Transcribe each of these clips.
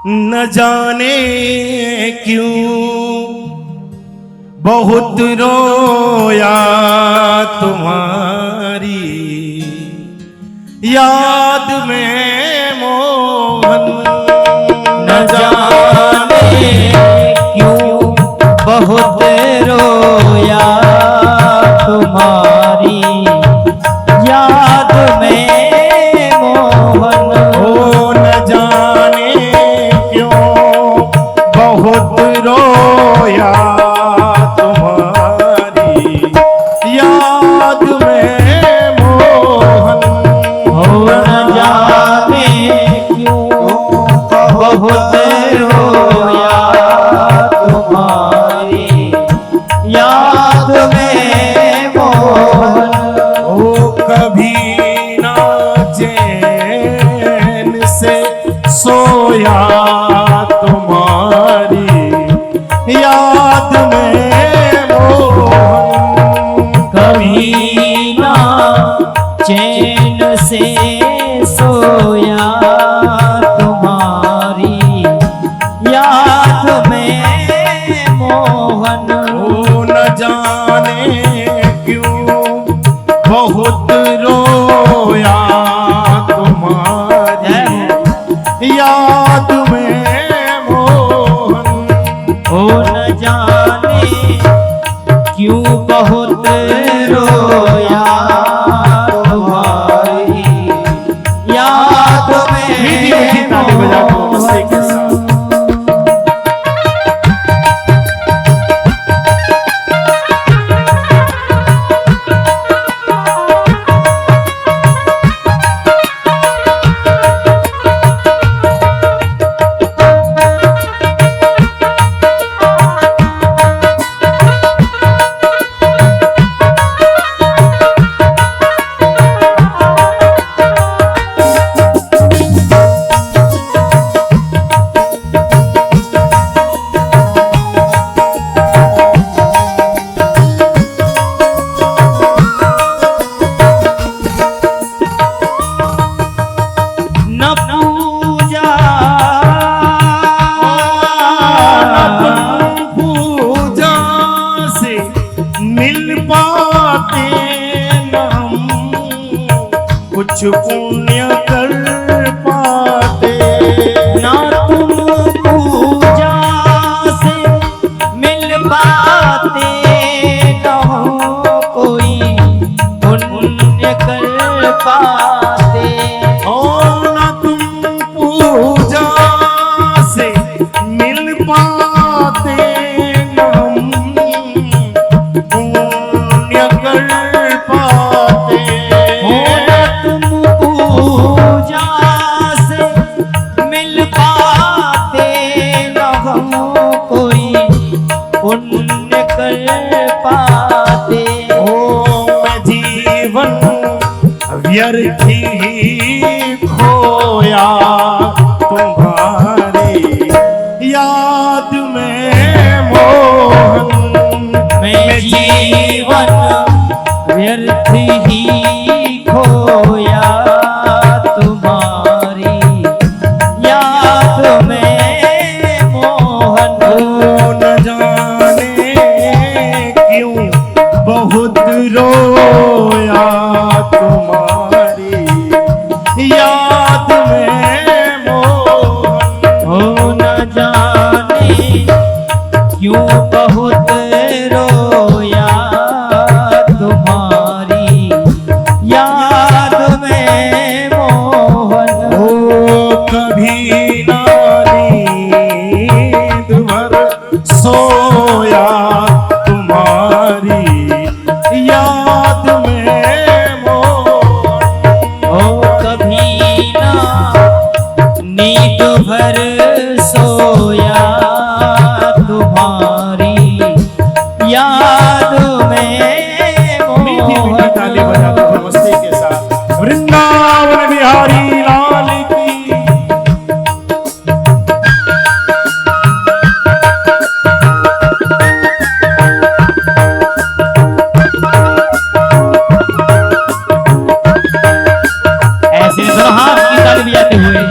न जाने क्यों बहुत रोया तुम्हारी याद में मोहन। न जाने क्यों बहुत रोया तुम्हारी याद में मोहन। ओ न जाने क्यों बहुत रोया तुम्हारी याद में मोहन। ओ न जाने क्यों बहुत रोया तुम्हारी याद में मोहन। ओ कभी ना चैन से सोया तुम्हारी याद में मोहन। कभी ना चैन से सोया तुम्हारी याद में मोहन। ओ न जाने क्यों बहुत रोया तुम्हारी याद में मोहन। ओ न जाने क्यों बहुत रोया तुम्हारी याद मीठी मीठी ताली बजा में दो नमस्ते के साथ। कुछ पुण्य कर पाते ना तुम पूजा से मिल पाते न हो कोई पुण्य कर पाते। और ना तुम पूजा से मिल पाते न हम पुण्य कर पाते। पूजा से मिल पाते न हम कोई पुण्य कर पाते। ओ मैं जीवन व्यर्थ ही खोया तुम्हारी याद में मोहन। मैं जीवन व्यर्थ ही खोया तुम्हारी याद में मोहन। ओ न जाने क्यों बहुत रोया तुम्हारी याद में मोहन। हो न जाने क्यों बहुत रोया तुम्हारी याद में मोहन। ओ कभी ना नींद भर सोया तुम्हारी याद में मोहन। ओ कभी ना नींद भर सोया तुम्हारी याद में मीठी मीठी ताली बजा दो नमस्ते के साथ। वृंदावन बिहारी लाल की। ऐसे दोनों हाथ की ताली बजाते हुए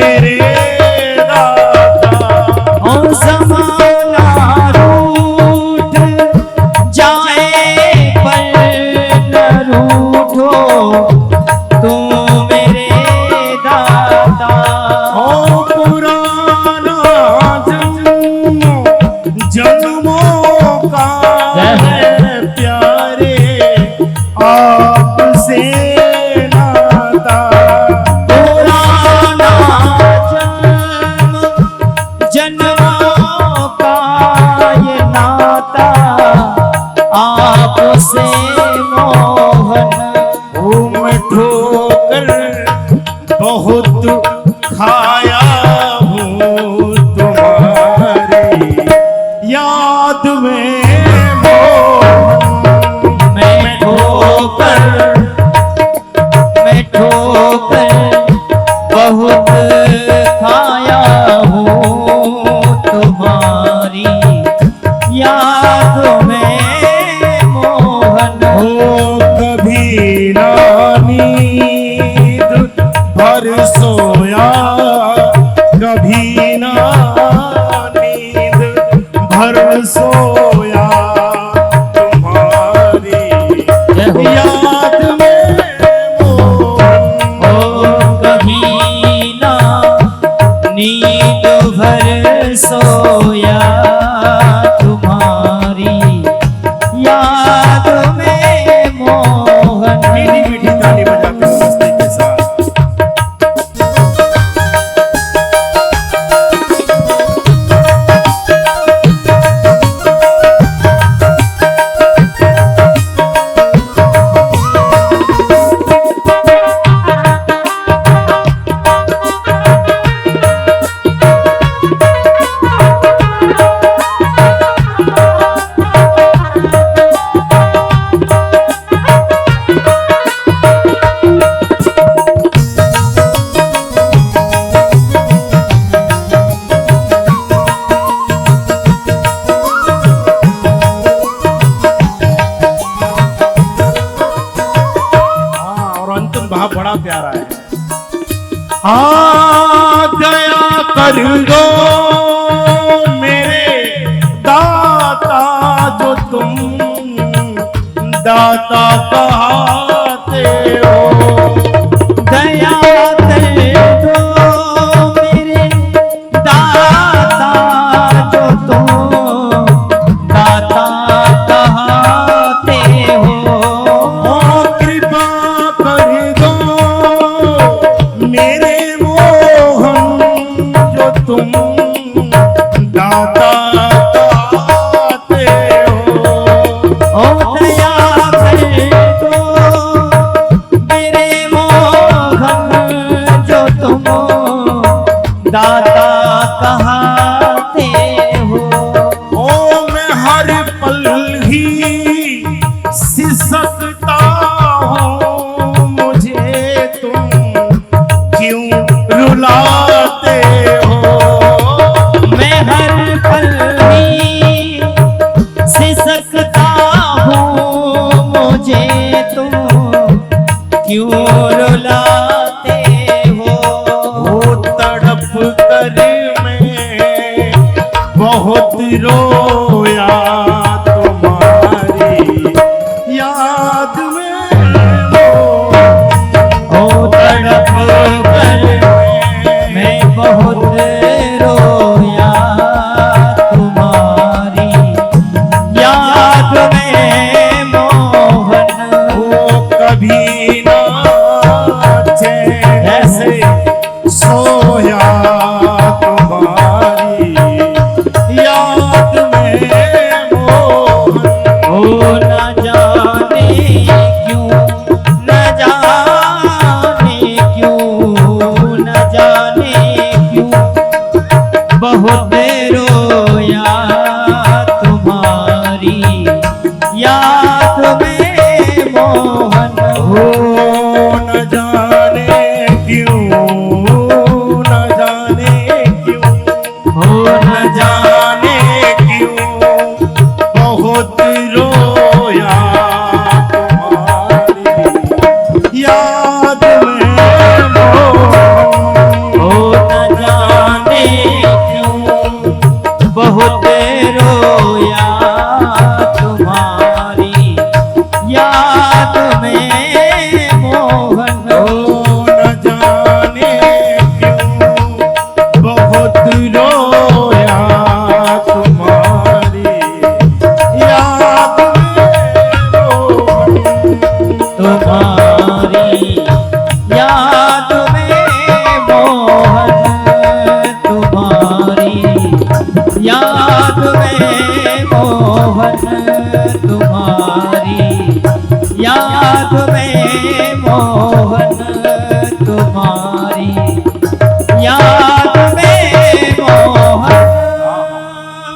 मेरे दाता। ओ ज़माना रूठ जाए पर न रूठो, तुम मेरे दाता। ओ पुराना जन्म जन्मों का है प्यारे आपसे नाता। पुराना जन्म जन्मों का ये नाता, आपसे मोहन। घूम ठोकर बहुत खाया हूँ तुम्हारी याद में मोहन। मैं ठोकर बहुत खाया हूँ तुम्हारी याद में मोहन। हो कभी ना नींद भर सोया, कभी ना नींद भर सोया तुम्हारी याद में मोहन। ओ कभी ना नींद भर सोया तुम्हारी याद में मोहन। मीठी मीठी ताली बजाते हैं मस्ती के साथ। भाव बड़ा प्यारा है। दया कर दो मेरे दाता, जो तुम दाता कहते हो। दया कर दो मेरे दाता, जो तुम दाता कहते हो। कृपा कर दो मेरे मोहन, जो तुम दाता कहते हो। ओ दया कर दो मेरे मोहन, जो तुम दाता कहते हो। ओ मैं हर पल ही सिसकता हूँ, मुझे तुम क्यों रुलाते हो। मैं हर पल ही सिसकता हूँ, मुझे तुम क्यों रुलाते हो। वो तड़प कर मैं बहुत रोया, तुम्हारी याद में ओ तड़प कर मैं बहुत रोया, तुम्हारी याद में मोहन। वो कभी ना चैन से सोया, तुम्हारी याद में मोहन। ओ न जाने क्यों, न जाने क्यों, न जाने क्यों मोहन तुम्हारी याद में मोहन